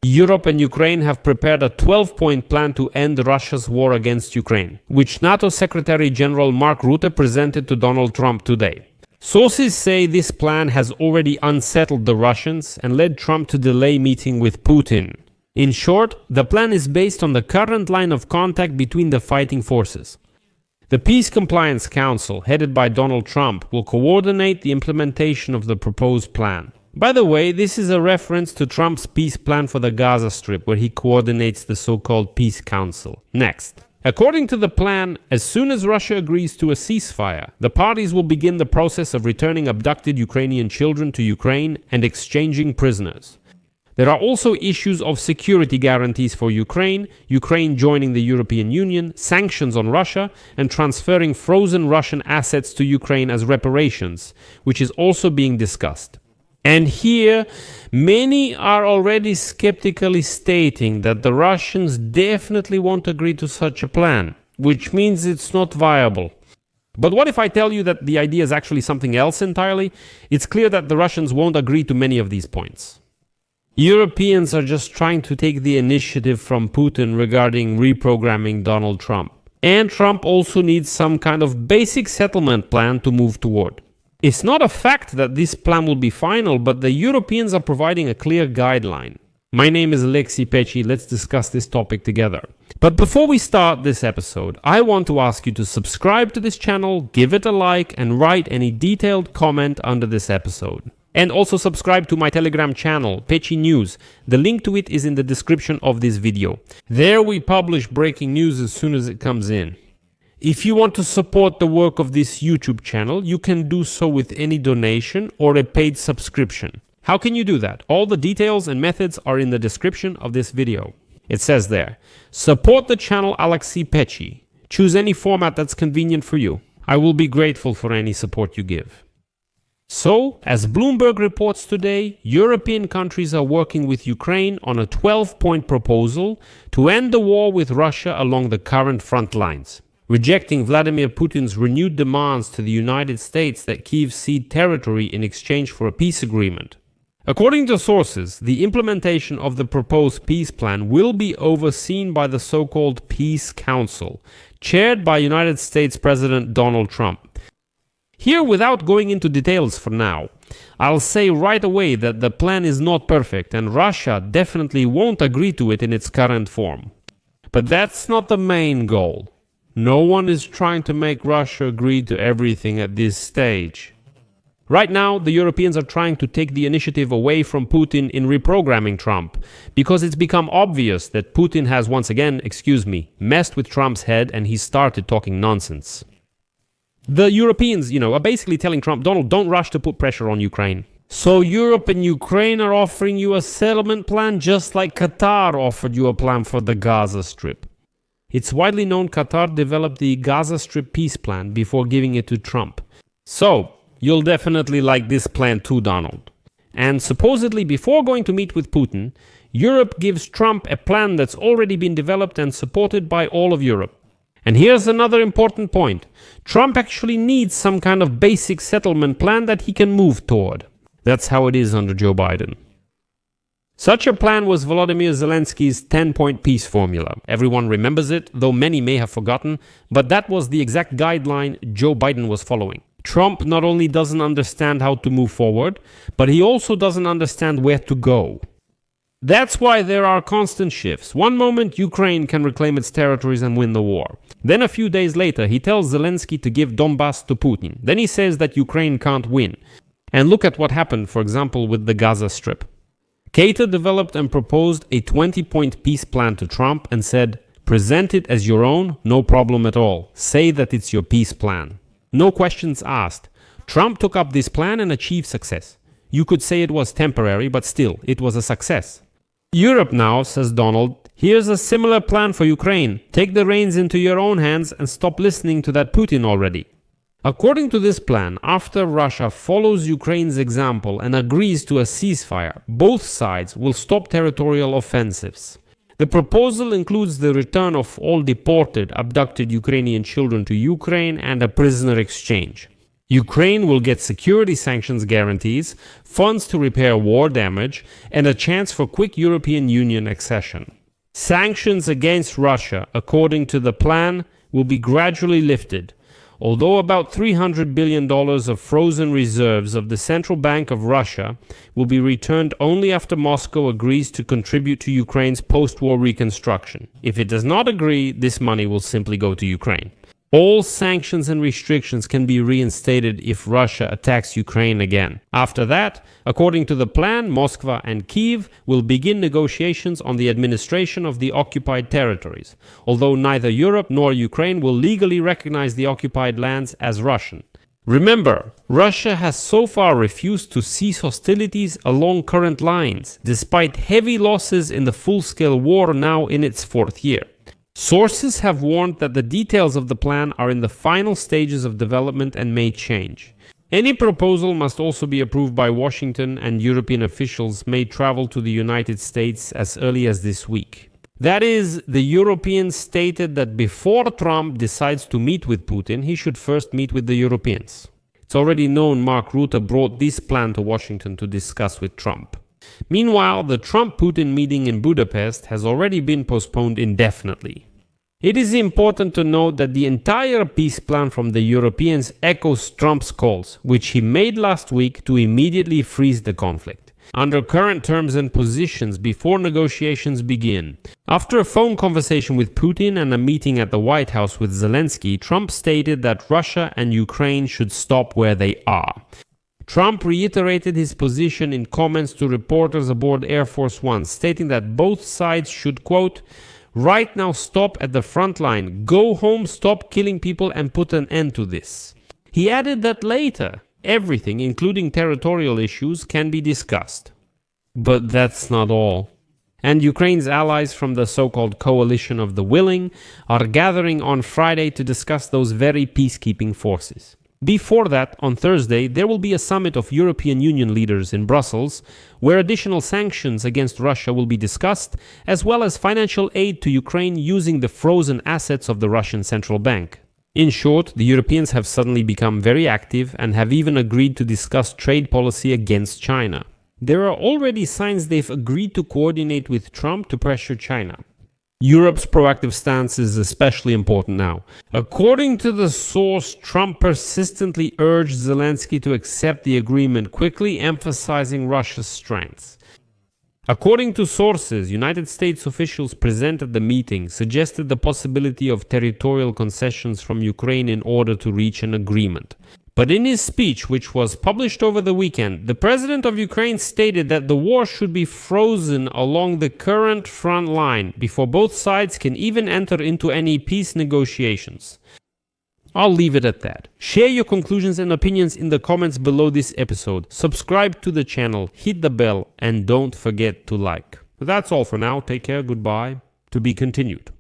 Europe and Ukraine have prepared a 12-point plan to end Russia's war against Ukraine, which NATO Secretary General Mark Rutte presented to Donald Trump today. Sources say this plan has already unsettled the Russians and led Trump to delay meeting with Putin. In short, the plan is based on the current line of contact between the fighting forces. The Peace Compliance Council, headed by Donald Trump, will coordinate the implementation of the proposed plan. By the way, this is a reference to Trump's peace plan for the Gaza Strip, where he coordinates the so-called Peace Council. Next. According to the plan, as soon as Russia agrees to a ceasefire, the parties will begin the process of returning abducted Ukrainian children to Ukraine and exchanging prisoners. There are also issues of security guarantees for Ukraine, Ukraine joining the European Union, sanctions on Russia, and transferring frozen Russian assets to Ukraine as reparations, which is also being discussed. And here, many are already skeptically stating that the Russians definitely won't agree to such a plan, which means it's not viable. But what if I tell you that the idea is actually something else entirely? It's clear that the Russians won't agree to many of these points. Europeans are just trying to take the initiative from Putin regarding reprogramming Donald Trump. And Trump also needs some kind of basic settlement plan to move toward. It's not a fact that this plan will be final, but the Europeans are providing a clear guideline. My name is Alexei Pecci, let's discuss this topic together. But before we start this episode, I want to ask you to subscribe to this channel, give it a like, and write any detailed comment under this episode. And also subscribe to my Telegram channel, Pecci News. The link to it is in the description of this video. There we publish breaking news as soon as it comes in. If you want to support the work of this YouTube channel, you can do so with any donation or a paid subscription. How can you do that? All the details and methods are in the description of this video. It says there, support the channel Alexei Pecci. Choose any format that's convenient for you. I will be grateful for any support you give. So, as Bloomberg reports today, European countries are working with Ukraine on a 12-point proposal to end the war with Russia along the current front lines, rejecting Vladimir Putin's renewed demands to the United States that Kyiv cede territory in exchange for a peace agreement. According to sources, the implementation of the proposed peace plan will be overseen by the so-called Peace Council, chaired by United States President Donald Trump. Here, without going into details for now, I'll say right away that the plan is not perfect and Russia definitely won't agree to it in its current form. But that's not the main goal. No one is trying to make Russia agree to everything at this stage. Right now, the Europeans are trying to take the initiative away from Putin in reprogramming Trump, because it's become obvious that Putin has once again, messed with Trump's head and he started talking nonsense. The Europeans, are basically telling Trump, Donald, don't rush to put pressure on Ukraine. So Europe and Ukraine are offering you a settlement plan just like Qatar offered you a plan for the Gaza Strip. It's widely known Qatar developed the Gaza Strip peace plan before giving it to Trump. So, you'll definitely like this plan too, Donald. And supposedly before going to meet with Putin, Europe gives Trump a plan that's already been developed and supported by all of Europe. And here's another important point. Trump actually needs some kind of basic settlement plan that he can move toward. That's how it is under Joe Biden. Such a plan was Volodymyr Zelensky's 10-point peace formula. Everyone remembers it, though many may have forgotten, but that was the exact guideline Joe Biden was following. Trump not only doesn't understand how to move forward, but he also doesn't understand where to go. That's why there are constant shifts. One moment Ukraine can reclaim its territories and win the war. Then a few days later he tells Zelensky to give Donbass to Putin. Then he says that Ukraine can't win. And look at what happened, for example, with the Gaza Strip. Keita developed and proposed a 20-point peace plan to Trump and said, present it as your own, no problem at all. Say that it's your peace plan. No questions asked. Trump took up this plan and achieved success. You could say it was temporary, but still, it was a success. Europe now, says Donald, here's a similar plan for Ukraine. Take the reins into your own hands and stop listening to that Putin already. According to this plan, after Russia follows Ukraine's example and agrees to a ceasefire, both sides will stop territorial offensives. The proposal includes the return of all deported, abducted Ukrainian children to Ukraine and a prisoner exchange. Ukraine will get security sanctions guarantees, funds to repair war damage, and a chance for quick European Union accession. Sanctions against Russia, according to the plan, will be gradually lifted, although about $300 billion of frozen reserves of the Central Bank of Russia will be returned only after Moscow agrees to contribute to Ukraine's post-war reconstruction. If it does not agree, this money will simply go to Ukraine. All sanctions and restrictions can be reinstated if Russia attacks Ukraine again. After that, according to the plan, Moscow and Kyiv will begin negotiations on the administration of the occupied territories, although neither Europe nor Ukraine will legally recognize the occupied lands as Russian. Remember, Russia has so far refused to cease hostilities along current lines, despite heavy losses in the full-scale war now in its fourth year. Sources have warned that the details of the plan are in the final stages of development and may change. Any proposal must also be approved by Washington, and European officials may travel to the United States as early as this week. That is, the Europeans stated that before Trump decides to meet with Putin, he should first meet with the Europeans. It's already known Mark Rutte brought this plan to Washington to discuss with Trump. Meanwhile, the Trump-Putin meeting in Budapest has already been postponed indefinitely. It is important to note that the entire peace plan from the Europeans echoes Trump's calls, which he made last week to immediately freeze the conflict, under current terms and positions before negotiations begin. After a phone conversation with Putin and a meeting at the White House with Zelensky, Trump stated that Russia and Ukraine should stop where they are. Trump reiterated his position in comments to reporters aboard Air Force One, stating that both sides should, quote, "right now stop at the front line, go home, stop killing people and put an end to this." He added that later, everything, including territorial issues, can be discussed. But that's not all. And Ukraine's allies from the so-called Coalition of the Willing are gathering on Friday to discuss those very peacekeeping forces. Before that, on Thursday, there will be a summit of European Union leaders in Brussels, where additional sanctions against Russia will be discussed, as well as financial aid to Ukraine using the frozen assets of the Russian Central Bank. In short, the Europeans have suddenly become very active and have even agreed to discuss trade policy against China. There are already signs they've agreed to coordinate with Trump to pressure China. Europe's proactive stance is especially important now. According to the source, Trump persistently urged Zelensky to accept the agreement quickly, emphasizing Russia's strengths. According to sources, United States officials present at the meeting suggested the possibility of territorial concessions from Ukraine in order to reach an agreement. But in his speech, which was published over the weekend, the president of Ukraine stated that the war should be frozen along the current front line before both sides can even enter into any peace negotiations. I'll leave it at that. Share your conclusions and opinions in the comments below this episode. Subscribe to the channel, hit the bell, and don't forget to like. That's all for now. Take care. Goodbye. To be continued.